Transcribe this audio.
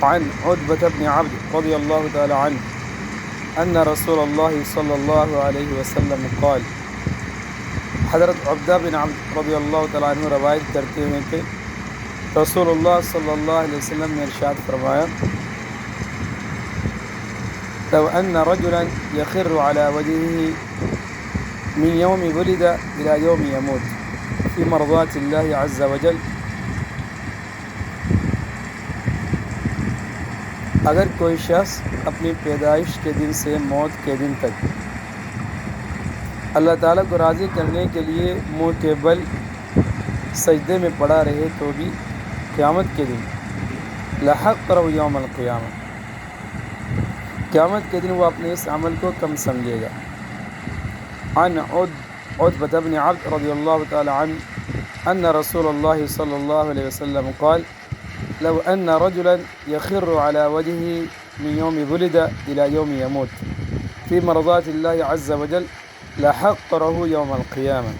عن عتبة بن عبد رضي الله تعالى عنه أن رسول الله صلى الله عليه वसल्लम قال हज़रत अब्दा बिन अब्द रज़ियल्लाहु तआला अन्हु रवायत करते हैं कि रसूलुल्लाह सल्लल्लाहु अलैहि वसल्लम ने इरशाद फरमाया लौ अन्न रजुलन यखिर्रु अला वजहिही मिन यौमि वुलिदा इला यौमि यमूत फी मर्ज़ातिल्लाहि अज़्ज़ वजल। अगर कोई शख्स अपनी पैदाइश के दिन से मौत के दिन तक अल्लाह ताला को राज़ी करने के लिए मुँह के बल सजदे में पड़ा रहे तो भी क़यामत के दिन लहक़्क़रहु यौमल क़ियामा, क़यामत के दिन वो अपने इस अमल को कम समझेगा। अन उतबा बिन अब्द रज़ियल्लाहु तआला अन्हु अन्न रसूलल्लाह सल्लल्लाहु अलैहि वसल्लम क़ाल लौ अन्न रजुलन यखिर्रु अला वजहिही मिन यौमि वुलिदा इला यौमि यमूत फी मर्ज़ातिल्लाहि अज़्ज़ वजल लहक़्क़रहु यौमल क़ियामा।